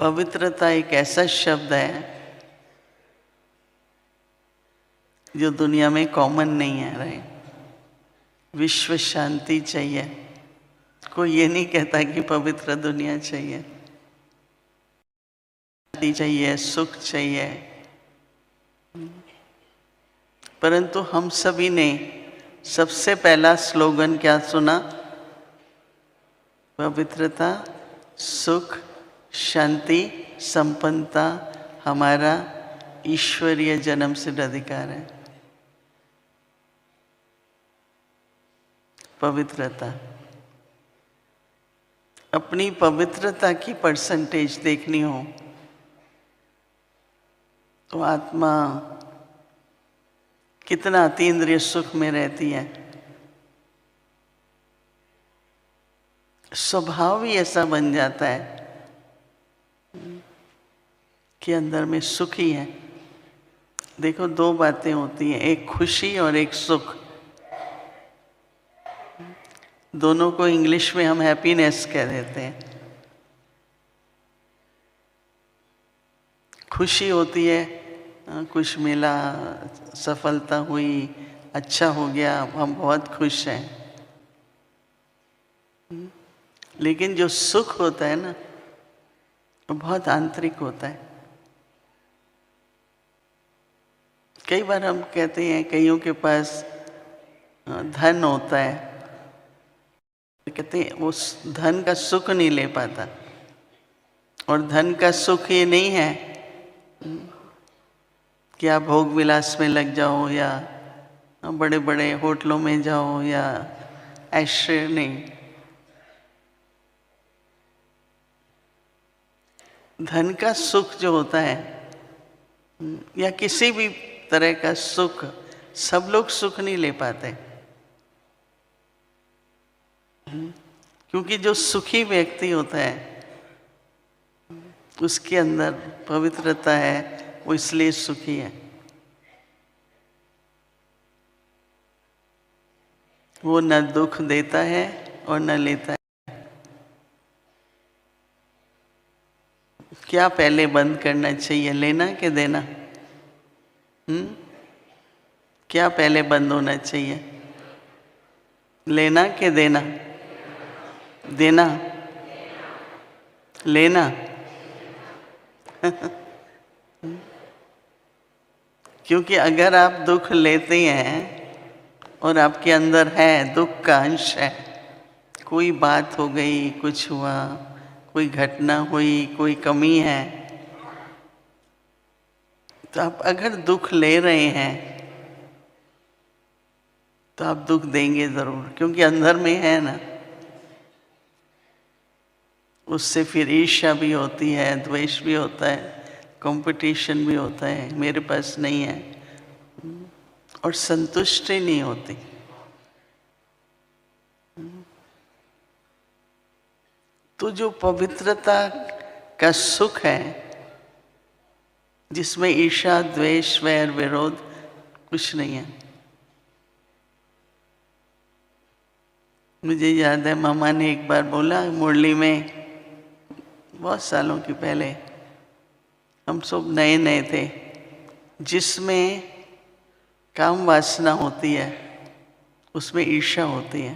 पवित्रता एक ऐसा शब्द है जो दुनिया में कॉमन नहीं है। राइट, विश्व शांति चाहिए, कोई ये नहीं कहता कि पवित्र दुनिया चाहिए। शांति चाहिए, सुख चाहिए, परंतु हम सभी ने सबसे पहला स्लोगन क्या सुना? पवित्रता, सुख, शांति, संपन्नता हमारा ईश्वरीय जन्म सिद्ध अधिकार है। पवित्रता, अपनी पवित्रता की परसेंटेज देखनी हो तो आत्मा कितना अतीन्द्रिय सुख में रहती है। स्वभाव ही ऐसा बन जाता है कि अंदर में सुख ही है। देखो, दो बातें होती हैं, एक खुशी और एक सुख। दोनों को इंग्लिश में हम हैप्पीनेस कह देते हैं। खुशी होती है, कुछ मिला, सफलता हुई, अच्छा हो गया, हम बहुत खुश हैं। लेकिन जो सुख होता है ना, वो बहुत आंतरिक होता है। कई बार हम कहते हैं कईयों के पास धन होता है, कहते हैं वो धन का सुख नहीं ले पाता। और धन का सुख ये नहीं है कि आप भोग विलास में लग जाओ या बड़े बड़े होटलों में जाओ या ऐश्वर्य, नहीं। धन का सुख जो होता है या किसी भी तरह का सुख, सब लोग सुख नहीं ले पाते। क्योंकि जो सुखी व्यक्ति होता है उसके अंदर पवित्रता है, वो इसलिए सुखी है। वो न दुख देता है और न लेता है। क्या पहले बंद करना चाहिए, लेना कि देना? क्या पहले बंद होना चाहिए, लेना कि देना? देना, लेना। क्योंकि अगर आप दुख लेते हैं और आपके अंदर है, दुख का अंश है, कोई बात हो गई, कुछ हुआ, कोई घटना हुई, कोई कमी है, तो आप अगर दुख ले रहे हैं तो आप दुख देंगे जरूर, क्योंकि अंदर में है ना। उससे फिर ईर्ष्या भी होती है, द्वेष भी होता है, कंपटीशन भी होता है, मेरे पास नहीं है, और संतुष्टि नहीं होती। तो जो पवित्रता का सुख है, जिसमें ईर्ष्या, द्वेष, वैर, विरोध कुछ नहीं है। मुझे याद है मामा ने एक बार बोला मुरली में, बहुत सालों की पहले, हम सब नए नए थे, जिसमें काम वासना होती है उसमें ईर्ष्या होती है।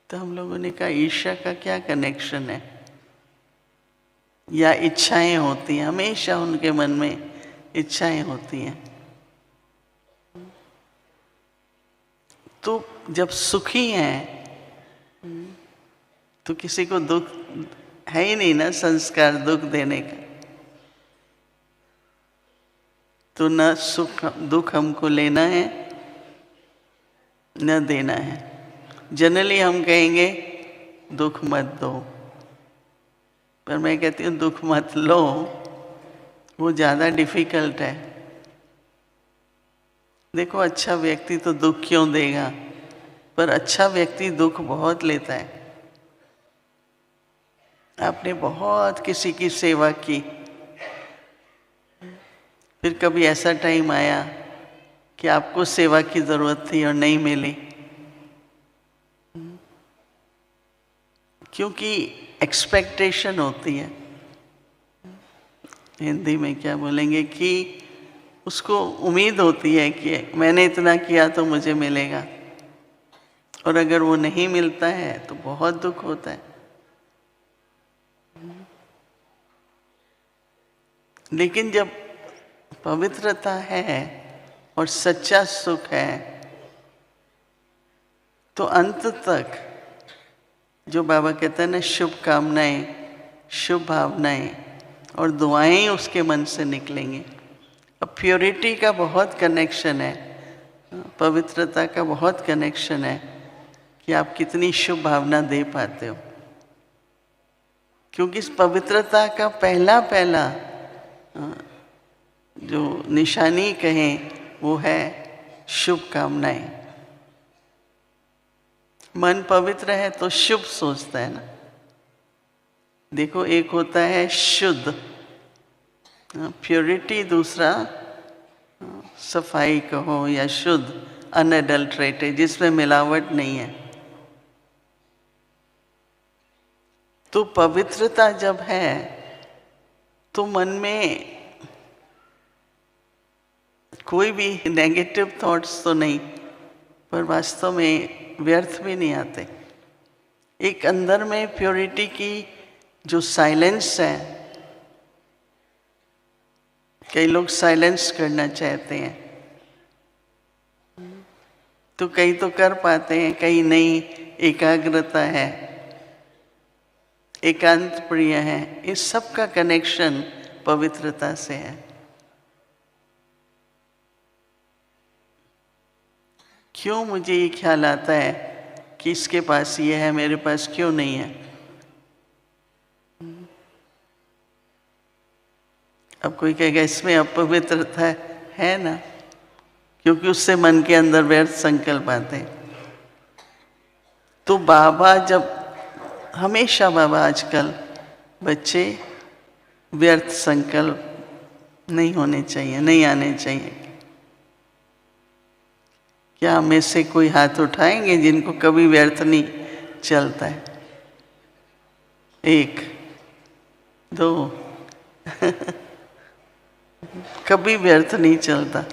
तो हम लोगों ने कहा ईर्ष्या का क्या कनेक्शन है? या इच्छाएं होती हैं, हमेशा उनके मन में इच्छाएं होती हैं। तो जब सुखी हैं तो किसी को दुख है ही नहीं ना, संस्कार दुख देने का। तो न सुख दुख हमको लेना है न देना है। जनरली हम कहेंगे दुख मत दो, पर मैं कहती हूँ दुख मत लो, वो ज़्यादा डिफिकल्ट है। देखो, अच्छा व्यक्ति तो दुख क्यों देगा, पर अच्छा व्यक्ति दुख बहुत लेता है। आपने बहुत किसी की सेवा की, फिर कभी ऐसा टाइम आया कि आपको सेवा की ज़रूरत थी और नहीं मिली, क्योंकि एक्सपेक्टेशन होती है, हिंदी में क्या बोलेंगे, कि उसको उम्मीद होती है कि मैंने इतना किया तो मुझे मिलेगा, और अगर वो नहीं मिलता है तो बहुत दुख होता है। लेकिन जब पवित्रता है और सच्चा सुख है तो अंत तक जो बाबा कहते हैं ना, शुभ कामनाएं, शुभ भावनाएं और दुआएं ही उसके मन से निकलेंगी। अब प्योरिटी का बहुत कनेक्शन है, पवित्रता का बहुत कनेक्शन है कि आप कितनी शुभ भावना दे पाते हो, क्योंकि इस पवित्रता का पहला जो निशानी कहें वो है शुभ कामनाएं। मन पवित्र है तो शुभ सोचता है ना। देखो, एक होता है शुद्ध, प्योरिटी, दूसरा सफाई कहो या शुद्ध, अनएडल्ट्रेटेड, जिसमें मिलावट नहीं है। तो पवित्रता जब है तो मन में कोई भी नेगेटिव थॉट्स तो नहीं, पर वास्तव में व्यर्थ भी नहीं आते। एक अंदर में प्योरिटी की जो साइलेंस है, कई लोग साइलेंस करना चाहते हैं, तो कई तो कर पाते हैं, कई नहीं। एकाग्रता है, एकांत प्रिय है, इस सब का कनेक्शन पवित्रता से है। क्यों मुझे ये ख्याल आता है कि इसके पास ये है, मेरे पास क्यों नहीं है? अब कोई कहेगा इसमें अपवित्रता है ना, क्योंकि उससे मन के अंदर व्यर्थ संकल्प आते हैं। तो बाबा जब हमेशा बाबा आजकल बच्चे व्यर्थ संकल्प नहीं होने चाहिए, नहीं आने चाहिए। क्या में से कोई हाथ उठाएंगे जिनको कभी व्यर्थ नहीं चलता है? एक दो कभी व्यर्थ नहीं चलता,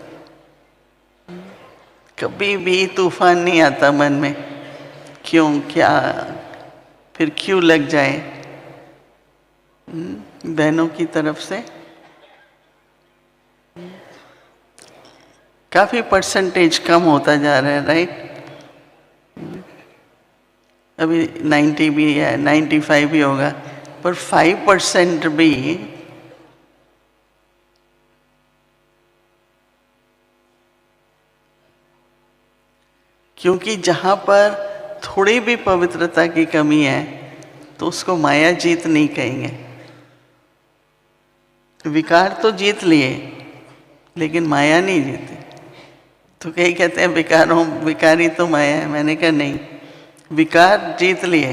कभी भी तूफान नहीं आता मन में। क्यों, क्या, फिर क्यों लग जाए बहनों की तरफ से? काफी परसेंटेज कम होता जा रहा है, राइट? अभी 90 भी है, 95 भी होगा, पर 5% भी क्योंकि जहाँ पर थोड़ी भी पवित्रता की कमी है तो उसको माया जीत नहीं कहेंगे। विकार तो जीत लिए लेकिन माया नहीं जीती। तो कई कहते हैं विकारी तो माया है। मैंने कहा नहीं, विकार जीत लिए।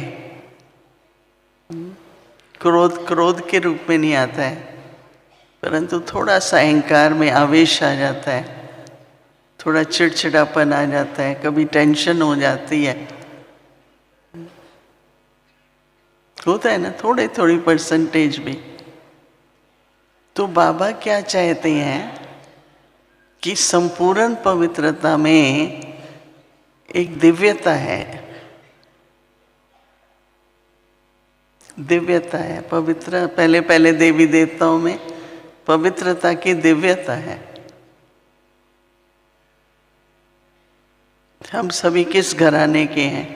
क्रोध के रूप में नहीं आता है, परंतु थोड़ा सा अहंकार में आवेश आ जाता है, थोड़ा चिड़चिड़ापन आ जाता है, कभी टेंशन हो जाती है, होता है ना, थोड़ी परसेंटेज भी। तो बाबा क्या चाहते हैं कि संपूर्ण पवित्रता में एक दिव्यता है, दिव्यता है। पवित्र पहले देवी देवताओं में पवित्रता की दिव्यता है। हम सभी किस घराने के हैं?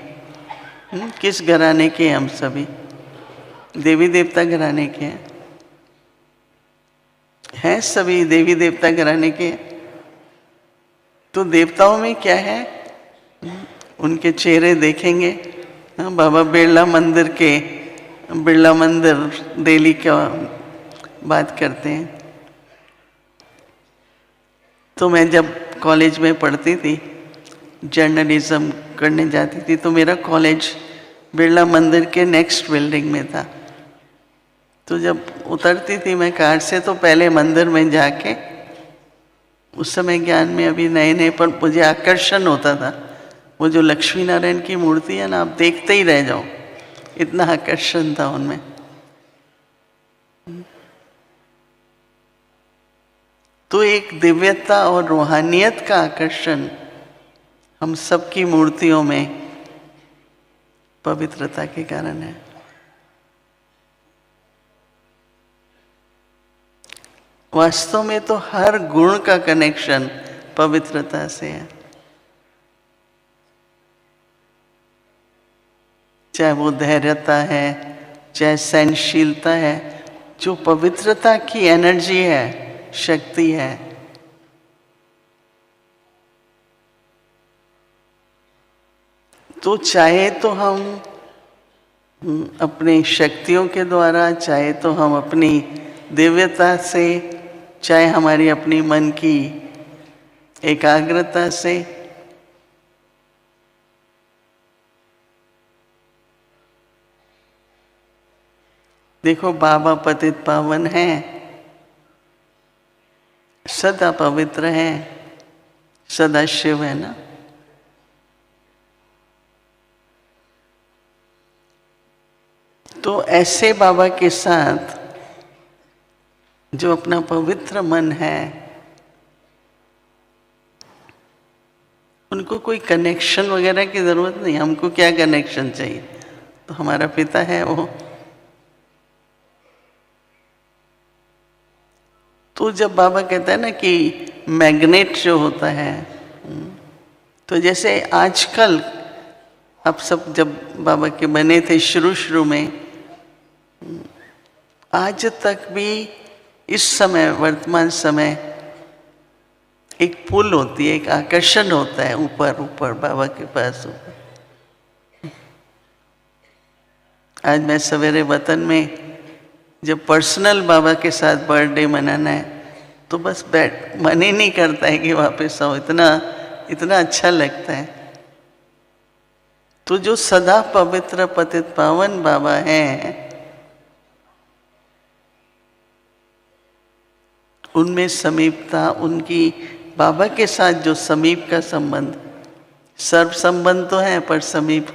किस घराने के हम सभी? देवी देवता घराने के हैं सभी, देवी देवता घराने के। तो देवताओं में क्या है, उनके चेहरे देखेंगे। बाबा बिरला मंदिर दिल्ली का बात करते हैं। तो मैं जब कॉलेज में पढ़ती थी, जर्नलिज्म करने जाती थी, तो मेरा कॉलेज बिरला मंदिर के नेक्स्ट बिल्डिंग में था। तो जब उतरती थी मैं कार से, तो पहले मंदिर में जाके, उस समय ज्ञान में अभी नए पर मुझे आकर्षण होता था। वो जो लक्ष्मी नारायण की मूर्ति है ना, आप देखते ही रह जाओ। इतना आकर्षण था उनमें। तो एक दिव्यता और रूहानियत का आकर्षण हम सबकी मूर्तियों में पवित्रता के कारण है। वास्तव में तो हर गुण का कनेक्शन पवित्रता से है, चाहे वो धैर्यता है, चाहे सहनशीलता है, जो पवित्रता की एनर्जी है, शक्ति है। तो चाहे तो हम अपनी शक्तियों के द्वारा, चाहे तो हम अपनी दिव्यता से, चाहे हमारी अपनी मन की एकाग्रता से, देखो बाबा पतित पावन हैं, सदा पवित्र हैं, सदा शिव है ना। तो ऐसे बाबा के साथ जो अपना पवित्र मन है, उनको कोई कनेक्शन वगैरह की जरूरत नहीं। हमको क्या कनेक्शन चाहिए, तो हमारा पिता है वो। तो जब बाबा कहता है ना कि मैग्नेट जो होता है, तो जैसे आजकल आप सब जब बाबा के बने थे शुरू में, आज तक भी इस समय वर्तमान समय एक पुल होती है, एक आकर्षण होता है ऊपर ऊपर बाबा के पास। आज मैं सवेरे वतन में जब पर्सनल बाबा के साथ बर्थडे मनाना है तो बस बैठ, मन ही नहीं करता है कि वापस आओ, इतना अच्छा लगता है। तो जो सदा पवित्र पतित पावन बाबा हैं, उनमें समीपता, उनकी बाबा के साथ जो समीप का संबंध, सर्व संबंध तो है पर समीप।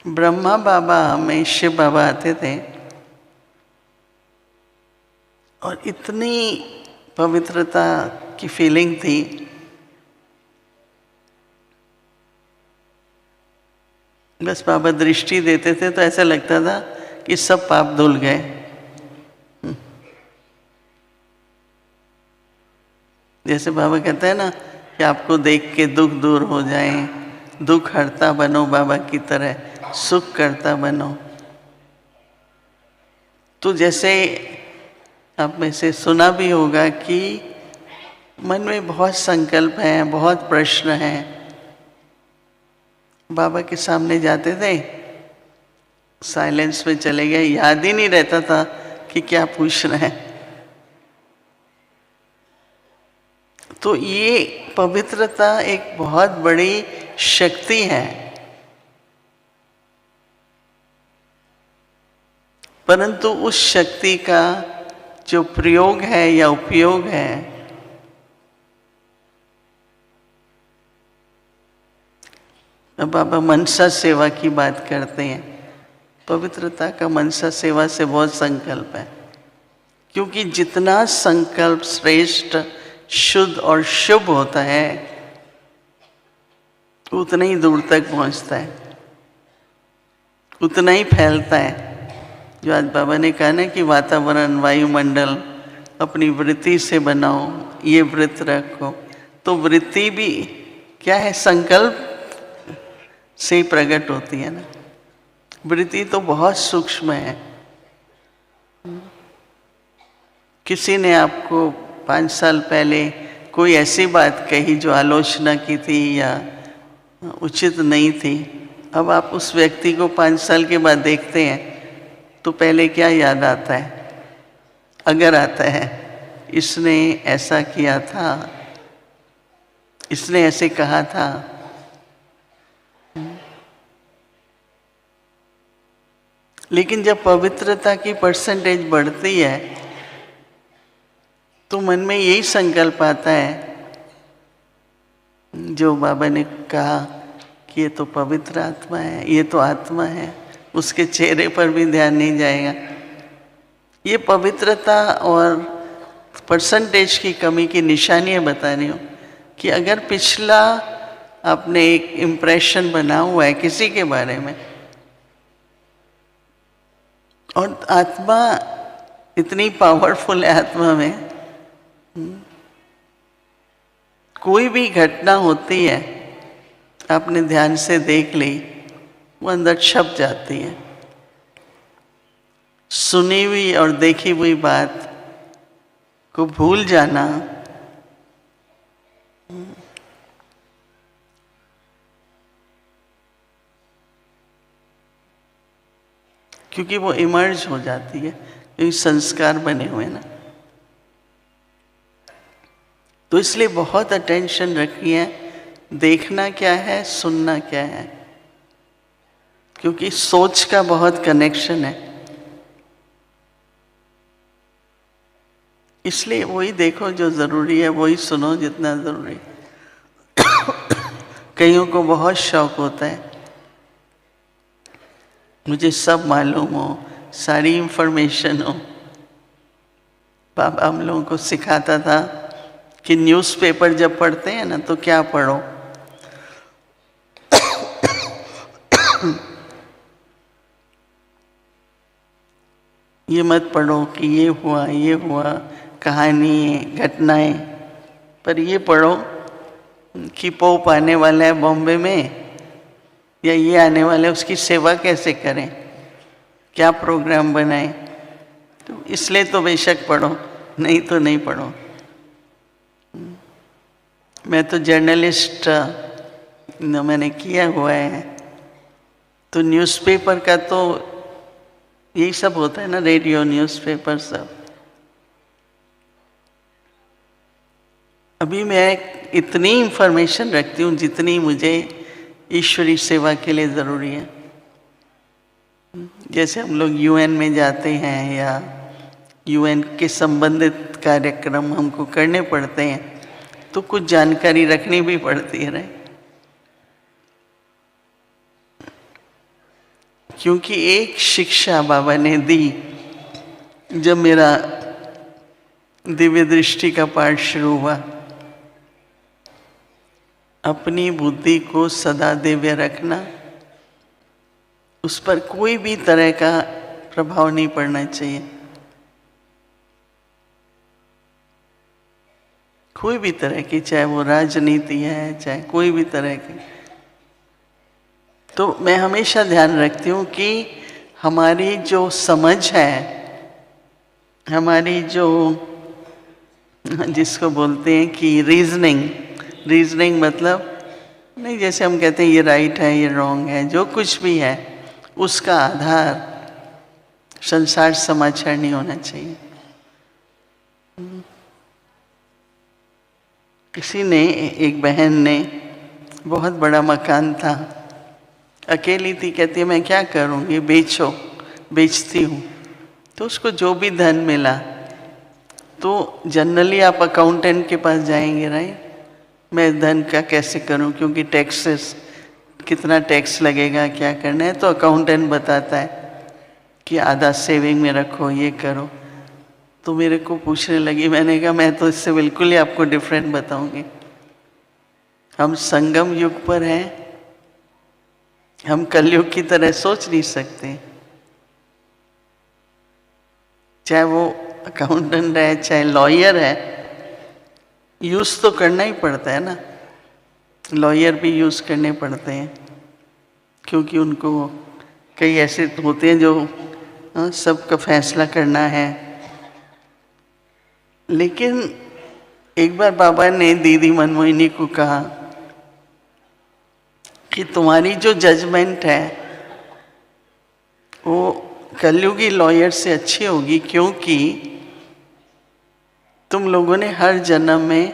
ब्रह्मा बाबा में शिव बाबा आते थे और इतनी पवित्रता की फीलिंग थी, बस बाबा दृष्टि देते थे तो ऐसा लगता था कि सब पाप धुल गए। जैसे बाबा कहते हैं ना कि आपको देख के दुख दूर हो जाए, दुख हरता बनो बाबा की तरह, सुख करता बनो। तो जैसे आप में से सुना भी होगा कि मन में बहुत संकल्प हैं, बहुत प्रश्न हैं, बाबा के सामने जाते थे, साइलेंस में चले गए, याद ही नहीं रहता था कि क्या पूछ रहे हैं। तो ये पवित्रता एक बहुत बड़ी शक्ति है, परंतु उस शक्ति का जो प्रयोग है या उपयोग है, अब बाबा मनसा सेवा की बात करते हैं। पवित्रता का मनसा सेवा से बहुत संकल्प है, क्योंकि जितना संकल्प श्रेष्ठ, शुद्ध और शुभ होता है, उतना ही दूर तक पहुंचता है, उतना ही फैलता है। जो आज बाबा ने कहा ना कि वातावरण, वायुमंडल अपनी वृत्ति से बनाओ, ये व्रत रखो, तो वृत्ति भी क्या है, संकल्प से ही प्रकट होती है ना। वृत्ति तो बहुत सूक्ष्म है। किसी ने आपको 5 साल पहले कोई ऐसी बात कही जो आलोचना की थी या उचित नहीं थी, अब आप उस व्यक्ति को 5 साल के बाद देखते हैं तो पहले क्या याद आता है? अगर आता है, इसने ऐसा किया था, इसने ऐसे कहा था। लेकिन जब पवित्रता की परसेंटेज बढ़ती है तो मन में यही संकल्प आता है जो बाबा ने कहा कि ये तो पवित्र आत्मा है, ये तो आत्मा है, उसके चेहरे पर भी ध्यान नहीं जाएगा। ये पवित्रता और परसेंटेज की कमी की निशानियाँ बता रही हूँ कि अगर पिछला आपने एक इम्प्रेशन बना हुआ है किसी के बारे में, और आत्मा इतनी पावरफुल है, आत्मा में कोई भी घटना होती है, आपने ध्यान से देख ली, वो अंदर छप जाती है। सुनी हुई और देखी हुई बात को भूल जाना क्योंकि वो इमर्ज हो जाती है, क्योंकि संस्कार बने हुए ना। तो इसलिए बहुत अटेंशन रखिए, देखना क्या है, सुनना क्या है, क्योंकि सोच का बहुत कनेक्शन है। इसलिए वही देखो जो ज़रूरी है, वही सुनो जितना ज़रूरी है। कईयों को बहुत शौक होता है मुझे सब मालूम हो, सारी इंफॉर्मेशन हो। बाबा हम लोगों को सिखाता था कि न्यूज़पेपर जब पढ़ते हैं ना तो क्या पढ़ो, ये मत पढ़ो कि ये हुआ, कहानी घटनाएं, पर ये पढ़ो कि पोप आने वाला है बॉम्बे में, या ये आने वाला है, उसकी सेवा कैसे करें, क्या प्रोग्राम बनाएं। तो इसलिए तो बेशक पढ़ो, नहीं तो नहीं पढ़ो। मैं तो जर्नलिस्ट मैंने किया हुआ है, तो न्यूज़पेपर का तो यही सब होता है ना, रेडियो न्यूज़पेपर सब। अभी मैं इतनी इंफॉर्मेशन रखती हूँ जितनी मुझे ईश्वरी सेवा के लिए ज़रूरी है। जैसे हम लोग यूएन में जाते हैं या यूएन के संबंधित कार्यक्रम हमको करने पड़ते हैं, तो कुछ जानकारी रखनी भी पड़ती है, क्योंकि एक शिक्षा बाबा ने दी जब मेरा दिव्य दृष्टि का पाठ शुरू हुआ, अपनी बुद्धि को सदा दिव्य रखना, उस पर कोई भी तरह का प्रभाव नहीं पड़ना चाहिए, कोई भी तरह की, चाहे वो राजनीति है, चाहे कोई भी तरह की। तो मैं हमेशा ध्यान रखती हूँ कि हमारी जो समझ है, हमारी जो जिसको बोलते हैं कि रीजनिंग मतलब नहीं, जैसे हम कहते हैं ये राइट है, ये रॉन्ग है, जो कुछ भी है उसका आधार संसार समाचार नहीं होना चाहिए। किसी ने, एक बहन ने, बहुत बड़ा मकान था, अकेली थी, कहती है मैं क्या करूँगी, बेचती हूँ। तो उसको जो भी धन मिला, तो जनरली आप अकाउंटेंट के पास जाएंगे, राइट, मैं धन का कैसे करूँ, क्योंकि टैक्सेस, कितना टैक्स लगेगा, क्या करना है, तो अकाउंटेंट बताता है कि आधा सेविंग में रखो, ये करो। तो मेरे को पूछने लगी, मैंने कहा मैं तो इससे बिल्कुल ही आपको डिफरेंट बताऊंगी। हम संगम युग पर हैं, हम कलयुग की तरह सोच नहीं सकते। चाहे वो अकाउंटेंट है, चाहे लॉयर है, यूज़ तो करना ही पड़ता है ना, लॉयर भी यूज़ करने पड़ते हैं, क्योंकि उनको कई ऐसे होते हैं जो सबका फैसला करना है। लेकिन एक बार बाबा ने दीदी मनमोहिनी को कहा कि तुम्हारी जो जजमेंट है वो कलयुगी लॉयर से अच्छी होगी, क्योंकि तुम लोगों ने हर जन्म में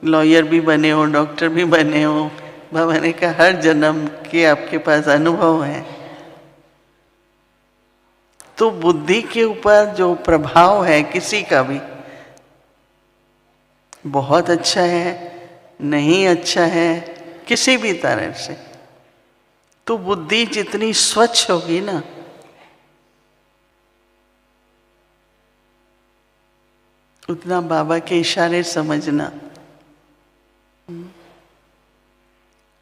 लॉयर भी बने हो, डॉक्टर भी बने हो। बाबा ने कहा हर जन्म के आपके पास अनुभव है, तो बुद्धि के ऊपर जो प्रभाव है किसी का भी, बहुत अच्छा है, नहीं अच्छा है, किसी भी तरह से, तो बुद्धि जितनी स्वच्छ होगी ना, उतना बाबा के इशारे समझना।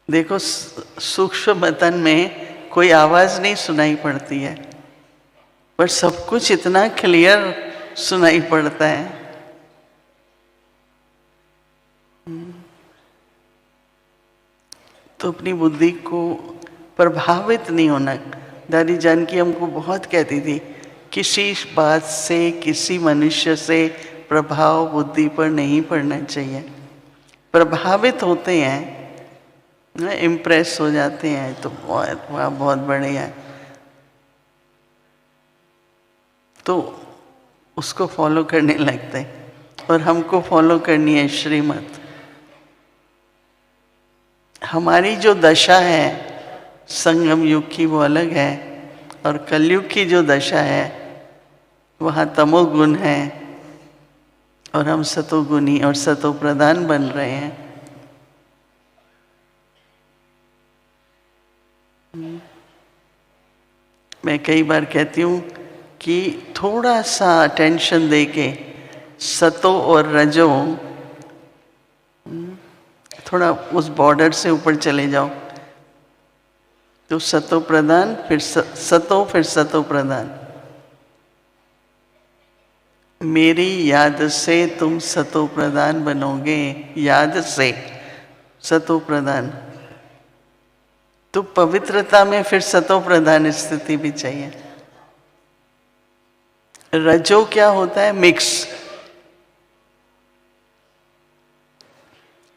देखो सूक्ष्म मतन में कोई आवाज नहीं सुनाई पड़ती है, पर सब कुछ इतना क्लियर सुनाई पड़ता है। तो अपनी बुद्धि को प्रभावित नहीं होना। दादी जानकी हमको बहुत कहती थी, किसी बात से, किसी मनुष्य से प्रभाव बुद्धि पर नहीं पड़ना चाहिए। प्रभावित होते हैं, इम्प्रेस हो जाते हैं, तो बहुत बढ़िया है, तो उसको फॉलो करने लगते हैं। और हमको फॉलो करनी है श्रीमत। हमारी जो दशा है संगम युग की वो अलग है, और कलयुग की जो दशा है वहाँ तमोगुण है, और हम सतोगुणी और सतो प्रधान बन रहे हैं। मैं कई बार कहती हूँ कि थोड़ा सा अटेंशन देके सतो और रजो, थोड़ा उस बॉर्डर से ऊपर चले जाओ तो सतो प्रधान, फिर सतो, फिर सतो प्रधान। मेरी याद से तुम सतो प्रधान बनोगे, याद से सतो प्रधान। तो पवित्रता में फिर सतो प्रधान स्थिति भी चाहिए। रजो क्या होता है? मिक्स।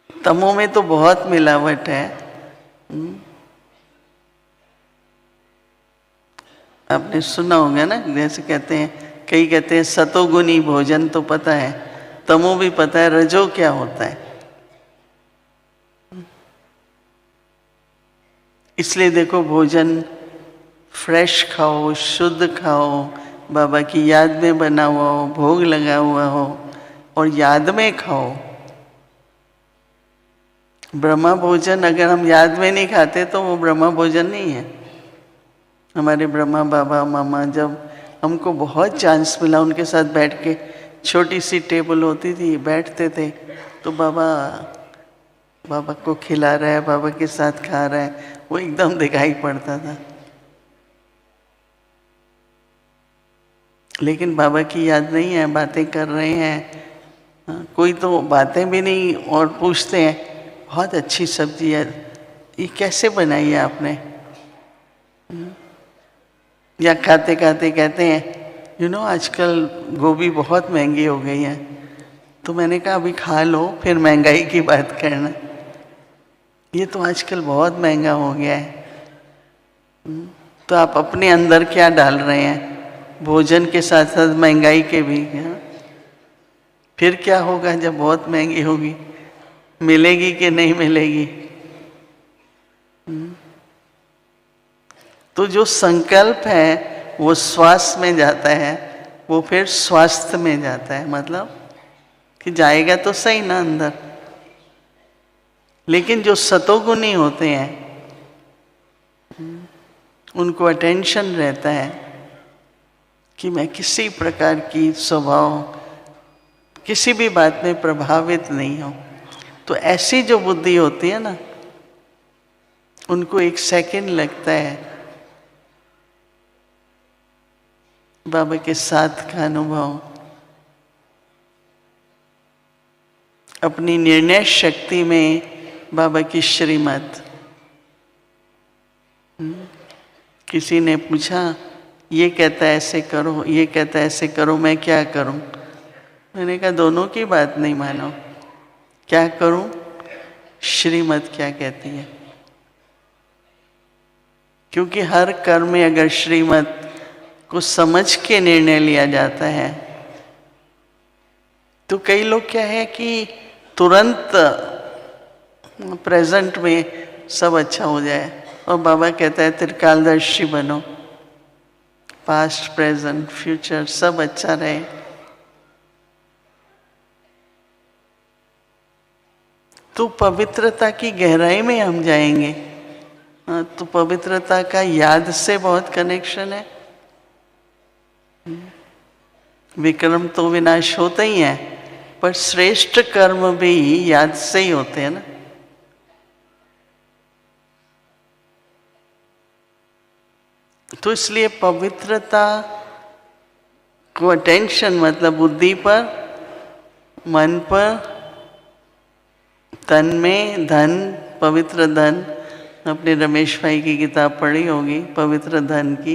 तमो में तो बहुत मिलावट है। आपने सुना होगा ना, जैसे कहते हैं, कई कहते हैं सतोगुनी भोजन तो पता है, तमो भी पता है, रजो क्या होता है। इसलिए देखो, भोजन फ्रेश खाओ, शुद्ध खाओ, बाबा की याद में बना हुआ हो, भोग लगा हुआ हो, और याद में खाओ। ब्रह्मा भोजन अगर हम याद में नहीं खाते तो वो ब्रह्मा भोजन नहीं है। हमारे ब्रह्मा बाबा मामा, जब हमको बहुत चांस मिला उनके साथ बैठ के, छोटी सी टेबल होती थी, बैठते थे, तो बाबा को खिला रहा है, बाबा के साथ खा रहा है, वो एकदम दिखाई पड़ता था। लेकिन बाबा की याद नहीं है, बातें कर रहे हैं। कोई तो बातें भी नहीं और पूछते हैं, बहुत अच्छी सब्जी है, ये कैसे बनाई है आपने? या खाते खाते कहते हैं, आजकल गोभी बहुत महंगी हो गई है। तो मैंने कहा अभी खा लो, फिर महंगाई की बात करना। ये तो आजकल बहुत महंगा हो गया है। तो आप अपने अंदर क्या डाल रहे हैं? भोजन के साथ साथ महंगाई के भी। फिर क्या होगा जब बहुत महंगी होगी? मिलेगी कि नहीं मिलेगी? तो जो संकल्प है वो श्वास में जाता है, वो फिर स्वास्थ्य में जाता है। मतलब कि जाएगा तो सही ना अंदर। लेकिन जो सतोगुणी होते हैं उनको अटेंशन रहता है कि मैं किसी प्रकार की स्वभाव, किसी भी बात में प्रभावित नहीं हूं। तो ऐसी जो बुद्धि होती है ना, उनको 1 सेकंड लगता है बाबा के साथ का अनुभव, अपनी निर्णय शक्ति में बाबा की श्रीमत। किसी ने पूछा, ये कहता है ऐसे करो, ये कहता है ऐसे करो, मैं क्या करूं? मैंने कहा दोनों की बात नहीं मानो। क्या करूं? श्रीमत क्या कहती है। क्योंकि हर कर्म में अगर श्रीमत को समझ के निर्णय लिया जाता है, तो कई लोग क्या है कि तुरंत प्रेजेंट में सब अच्छा हो जाए, और बाबा कहता है त्रिकालदर्शी बनो, पास्ट प्रेजेंट फ्यूचर सब अच्छा रहे। तो पवित्रता की गहराई में हम जाएंगे हाँ, तो पवित्रता का याद से बहुत कनेक्शन है। विक्रम तो विनाश होते ही है, पर श्रेष्ठ कर्म भी याद से ही होते हैं ना। तो इसलिए पवित्रता को अटेंशन मतलब बुद्धि पर, मन पर, तन में धन, पवित्र धन। अपने रमेश भाई की किताब पढ़ी होगी पवित्र धन की,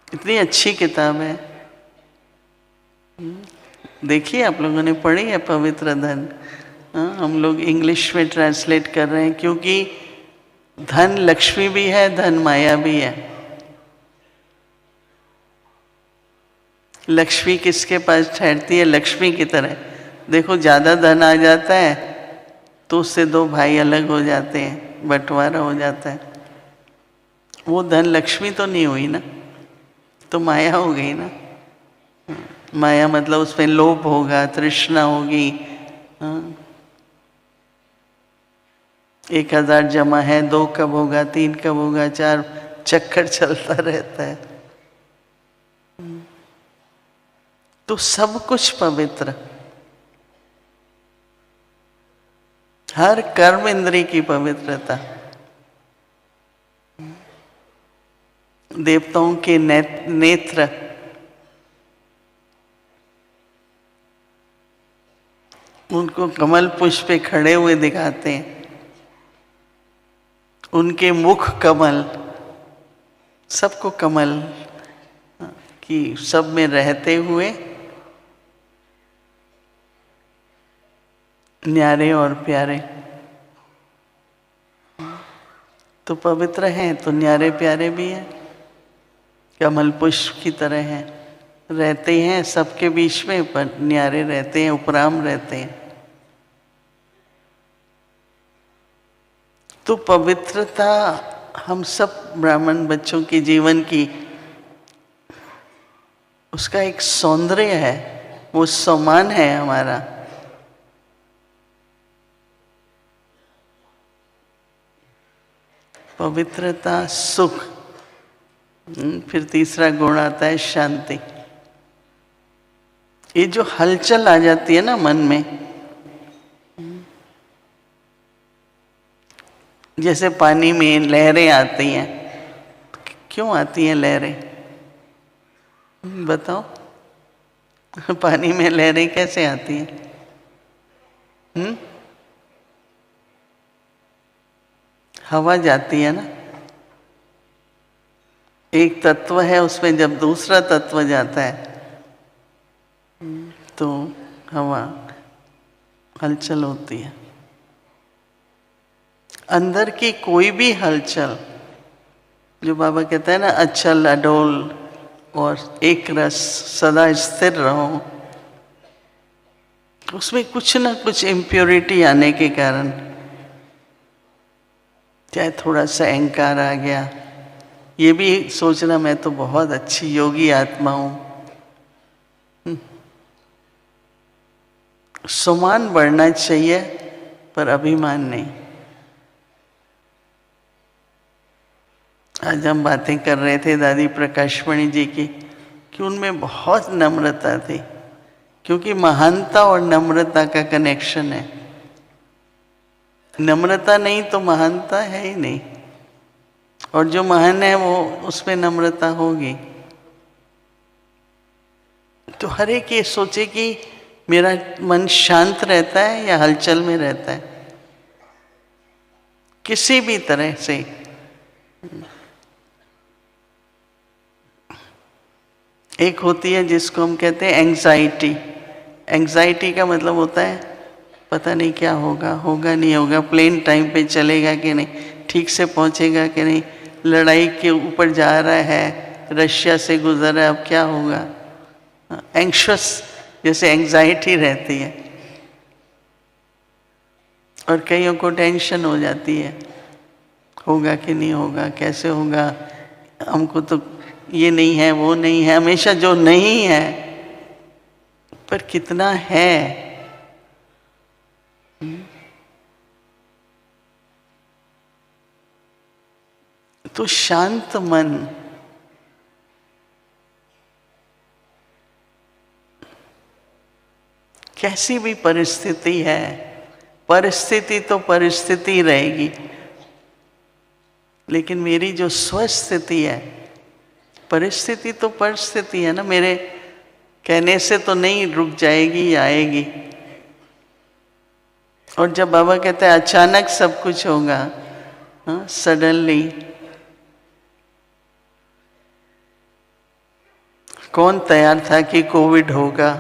इतनी अच्छी किताब है। देखिए आप लोगों ने पढ़ी है पवित्र धन? हाँ, हम लोग इंग्लिश में ट्रांसलेट कर रहे हैं, क्योंकि धन लक्ष्मी भी है, धन माया भी है। लक्ष्मी किसके पास ठहरती है? लक्ष्मी की तरह। देखो ज़्यादा धन आ जाता है तो उससे दो भाई अलग हो जाते हैं, बंटवारा हो जाता है। वो धन लक्ष्मी तो नहीं हुई ना, तो माया हो गई ना। माया मतलब उसमें लोभ होगा, तृष्णा होगी। 1000 जमा है, 2 कब होगा, 3 कब होगा, 4 चक्कर चलता रहता है। तो सब कुछ पवित्र, हर कर्म इंद्रिय की पवित्रता। देवताओं के नेत्र उनको कमल पुष्प पे खड़े हुए दिखाते हैं। उनके मुख कमल, सबको कमल की सब में रहते हुए न्यारे और प्यारे। तो पवित्र हैं तो न्यारे प्यारे भी हैं, कमल पुष्प की तरह हैं, रहते हैं सबके बीच में, पर न्यारे रहते हैं, उपराम रहते हैं। तो पवित्रता हम सब ब्राह्मण बच्चों के जीवन की, उसका एक सौंदर्य है, वो सम्मान है हमारा। पवित्रता, सुख। फिर तीसरा गुण आता है शांति। ये जो हलचल आ जाती है ना मन में, जैसे पानी में लहरें आती हैं, क्यों आती हैं लहरें? बताओ, पानी में लहरें कैसे आती हैं? हवा जाती है ना, एक तत्व है उसमें, जब दूसरा तत्व जाता है तो हवा, हलचल होती है। अंदर की कोई भी हलचल, जो बाबा कहते हैं ना, अचल अडोल और एक रस सदा स्थिर रहो, उसमें कुछ ना कुछ इम्प्योरिटी आने के कारण, चाहे थोड़ा सा अहंकार आ गया, ये भी सोचना मैं तो बहुत अच्छी योगी आत्मा हूँ। सम्मान बढ़ना चाहिए पर अभिमान नहीं। आज हम बातें कर रहे थे दादी प्रकाशमणि जी की, कि उनमें बहुत नम्रता थी, क्योंकि महानता और नम्रता का कनेक्शन है। नम्रता नहीं तो महानता है ही नहीं, और जो महान है वो, उसमें नम्रता होगी। तो हर एक ये सोचे कि मेरा मन शांत रहता है या हलचल में रहता है, किसी भी तरह से। एक होती है जिसको हम कहते हैं एंग्जाइटी। एंग्जाइटी का मतलब होता है पता नहीं क्या होगा, होगा नहीं होगा, प्लेन टाइम पे चलेगा कि नहीं, ठीक से पहुंचेगा कि नहीं, लड़ाई के ऊपर जा रहा है, रशिया से गुजर रहा है, अब क्या होगा। एंग्शियस, जैसे एंग्जाइटी रहती है। और कईयों को टेंशन हो जाती है, होगा कि नहीं होगा, कैसे होगा, हमको तो ये नहीं है, वो नहीं है, हमेशा जो नहीं है। पर कितना है। तो शांत मन कैसी भी परिस्थिति है, परिस्थिति तो परिस्थिति रहेगी, लेकिन मेरी जो स्वस्थिति है, परिस्थिति तो परिस्थिति है ना, मेरे कहने से तो नहीं रुक जाएगी, आएगी। और जब बाबा कहते हैं अचानक सब कुछ होगा, सडनली, कौन तैयार था कि कोविड होगा,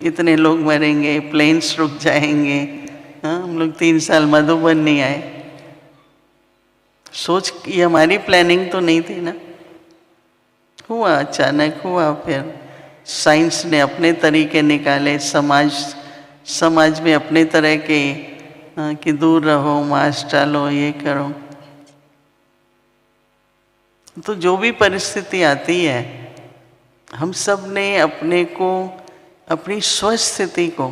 इतने लोग मरेंगे, प्लेन्स रुक जाएंगे। हम लोग 3 साल मधुबन नहीं आए, सोच ये हमारी प्लानिंग तो नहीं थी ना, हुआ, अचानक हुआ। फिर साइंस ने अपने तरीके निकाले, समाज में अपने तरह के, कि दूर रहो, मास्क डालो, ये करो। तो जो भी परिस्थिति आती है, हम सब ने अपने को, अपनी स्वस्थिति को,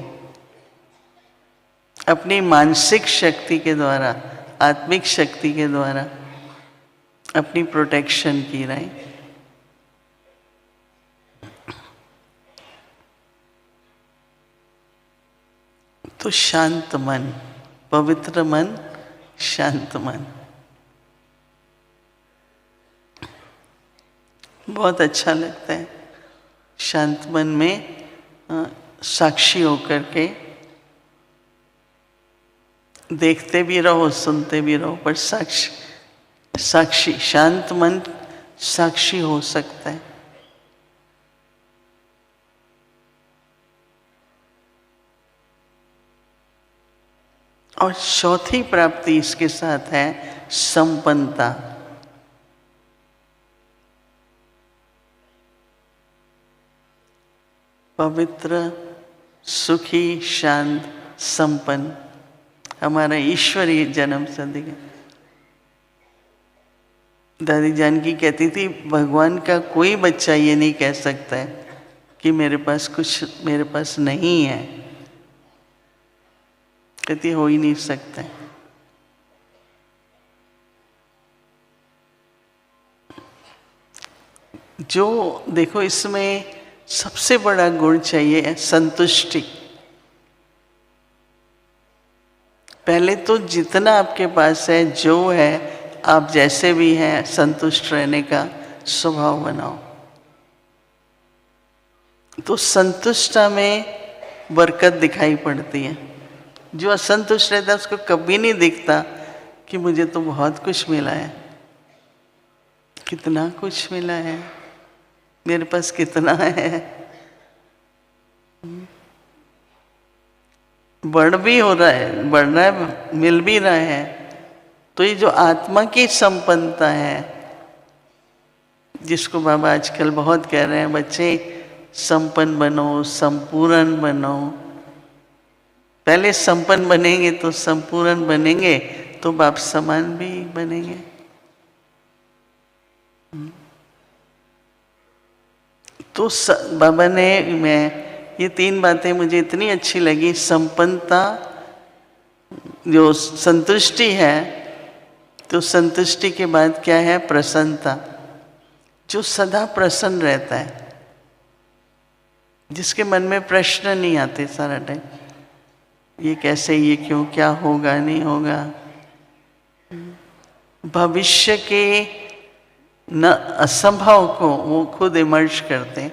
अपनी मानसिक शक्ति के द्वारा, आत्मिक शक्ति के द्वारा अपनी प्रोटेक्शन की रही। तो शांत मन, पवित्र मन, शांत मन बहुत अच्छा लगता है। शांत मन में साक्षी होकर के देखते भी रहो, सुनते भी रहो, पर साक्षी, शांत मन साक्षी हो सकता है। और चौथी प्राप्ति इसके साथ है संपन्नता। पवित्र, सुखी, शांत, संपन्न हमारा ईश्वरीय जन्म सिद्धि। दादी जानकी कहती थी, भगवान का कोई बच्चा ये नहीं कह सकता है कि मेरे पास नहीं है। कहती हो ही नहीं सकता है। जो देखो, इसमें सबसे बड़ा गुण चाहिए संतुष्टि। पहले तो जितना आपके पास है, जो है, आप जैसे भी हैं, संतुष्ट रहने का स्वभाव बनाओ। तो संतुष्टता में बरकत दिखाई पड़ती है। जो असंतुष्ट रहता है उसको कभी नहीं दिखता कि मुझे तो बहुत कुछ मिला है, कितना कुछ मिला है, मेरे पास कितना है, बढ़ भी हो रहा है, बढ़ रहा है, मिल भी रहा है। तो ये जो आत्मा की संपन्नता है, जिसको बाबा आजकल बहुत कह रहे हैं, बच्चे संपन्न बनो, संपूर्ण बनो। पहले संपन्न बनेंगे तो संपूर्ण बनेंगे, तो बाप समान भी बनेंगे। तो बाबा ने, ये 3 बातें मुझे इतनी अच्छी लगी। संपन्नता, जो संतुष्टि है, तो संतुष्टि के बाद क्या है? प्रसन्नता, जो सदा प्रसन्न रहता है, जिसके मन में प्रश्न नहीं आते सारा टाइम, ये कैसे, ये क्यों, क्या होगा, नहीं होगा। भविष्य के न असंभव को वो खुद इमर्ज करते हैं।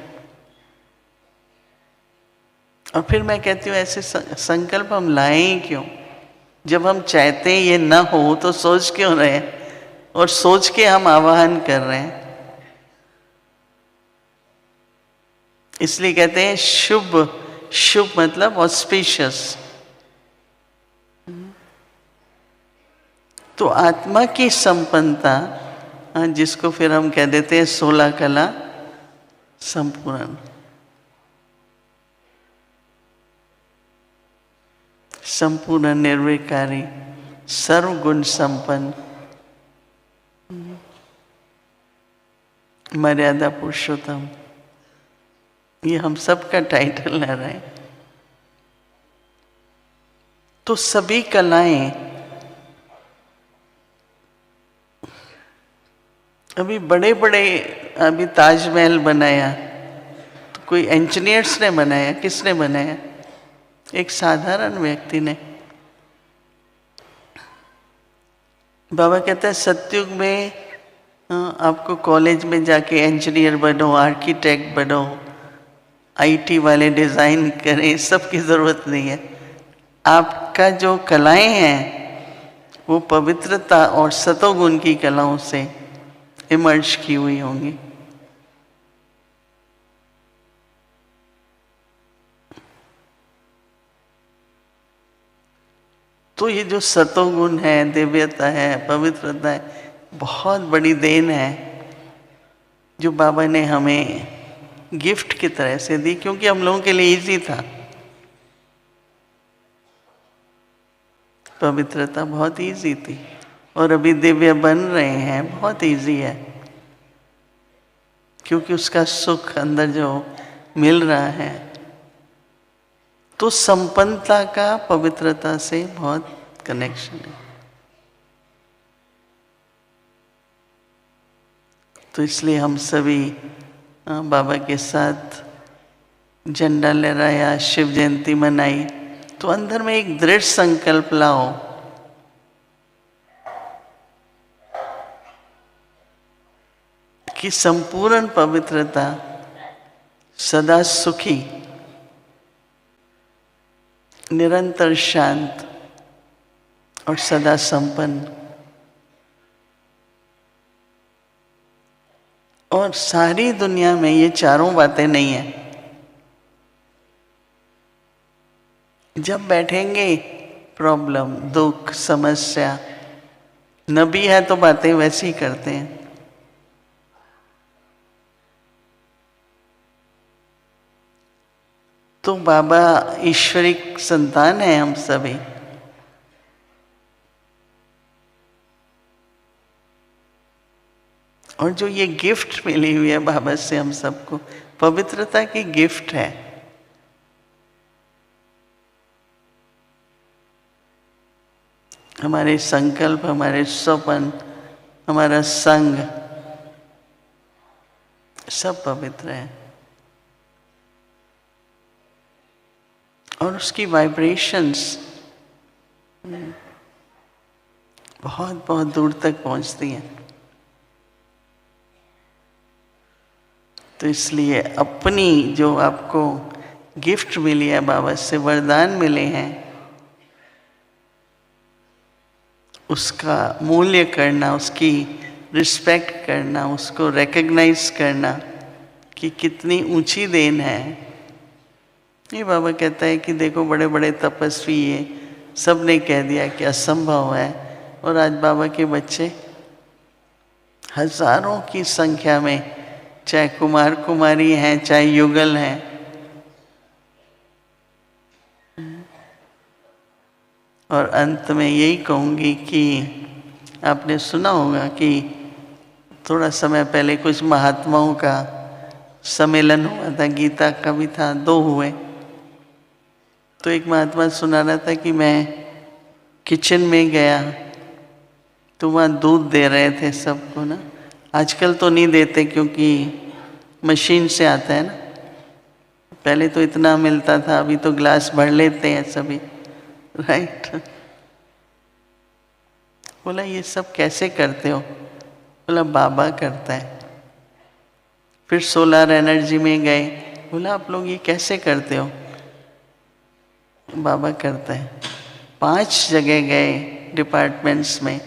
और फिर मैं कहती हूँ, ऐसे संकल्प हम लाएं ही क्यों? जब हम चाहते हैं ये ना हो, तो सोच क्यों रहे हैं? और सोच के हम आवाहन कर रहे हैं। इसलिए कहते हैं शुभ, शुभ मतलब ऑस्पिशियस। तो आत्मा की संपन्नता, जिसको फिर हम कह देते हैं 16 कला संपूर्ण, संपूर्ण, निर्विकारी, सर्वगुण संपन्न, मर्यादा पुरुषोत्तम, ये हम सब का टाइटल ले रहे हैं। तो सभी कलाएं अभी बड़े बड़े, अभी ताजमहल बनाया तो कोई इंजीनियर्स ने बनाया, किसने बनाया? एक साधारण व्यक्ति ने। बाबा कहता है सतयुग में आपको कॉलेज में जाके इंजीनियर बनो, आर्किटेक्ट बनो, आईटी वाले डिज़ाइन करें, सबकी ज़रूरत नहीं है। आपका जो कलाएं हैं वो पवित्रता और सतोगुण की कलाओं से इमर्ज की हुई होंगी। तो ये जो सतोगुण है, दिव्यता है, पवित्रता है, बहुत बड़ी देन है जो बाबा ने हमें गिफ्ट की तरह से दी, क्योंकि हम लोगों के लिए इजी था। पवित्रता बहुत इजी थी और अभी दिव्य बन रहे हैं, बहुत इजी है, क्योंकि उसका सुख अंदर जो मिल रहा है। तो संपन्नता का पवित्रता से बहुत कनेक्शन है। तो इसलिए हम सभी बाबा के साथ झंडा लहराया, शिव जयंती मनाई, तो अंदर में एक दृढ़ संकल्प लाओ कि संपूर्ण पवित्रता, सदा सुखी, निरंतर शांत और सदा संपन्न, और सारी दुनिया में ये चारों बातें नहीं है। जब बैठेंगे प्रॉब्लम, दुख, समस्या, नबी है तो बातें वैसी करते हैं। तो बाबा ईश्वरिक संतान है हम सभी। और जो ये गिफ्ट मिली हुई है बाबा से हम सबको, पवित्रता की गिफ्ट है। हमारे संकल्प, हमारे स्वप्न, हमारा संग, सब पवित्र है। और उसकी वाइब्रेशंस बहुत बहुत दूर तक पहुंचती हैं। तो इसलिए अपनी जो आपको गिफ्ट मिली है बाबा से, वरदान मिले हैं, उसका मूल्य करना, उसकी रिस्पेक्ट करना, उसको रिकग्नाइज करना कि कितनी ऊंची देन है। ये बाबा कहता है कि देखो बड़े बड़े तपस्वी ये सब ने कह दिया कि असंभव है, और आज बाबा के बच्चे हजारों की संख्या में, चाहे कुमार कुमारी हैं, चाहे युगल हैं, और अंत में यही कहूँगी कि आपने सुना होगा कि थोड़ा समय पहले कुछ महात्माओं का सम्मेलन हुआ था, गीता का भी था, 2 हुए। तो एक महात्मा सुना रहा था कि मैं किचन में गया तो वहाँ दूध दे रहे थे सबको ना। आजकल तो नहीं देते क्योंकि मशीन से आता है ना, पहले तो इतना मिलता था, अभी तो ग्लास भर लेते हैं सभी, राइट। बोला ये सब कैसे करते हो? बोला बाबा करता है। फिर सोलर एनर्जी में गए, बोला आप लोग ये कैसे करते हो? बाबा करता है। 5 जगह गए डिपार्टमेंट्स में,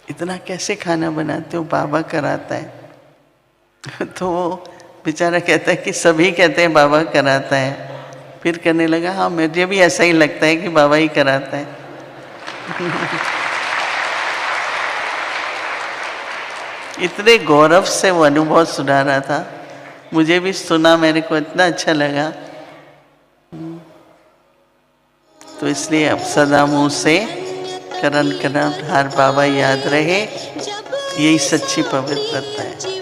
इतना कैसे खाना बनाते हो? बाबा कराता है। तो वो बेचारा कहता है कि सभी कहते हैं बाबा कराता है। फिर कहने लगा हाँ मुझे भी ऐसा ही लगता है कि बाबा ही कराता है। इतने गौरव से वो अनुभव सुना रहा था, मुझे भी सुना, मेरे को इतना अच्छा लगा। तो इसलिए अब सदा मुँह से करण करण हर बाबा याद रहे, यही सच्ची पवित्रता है।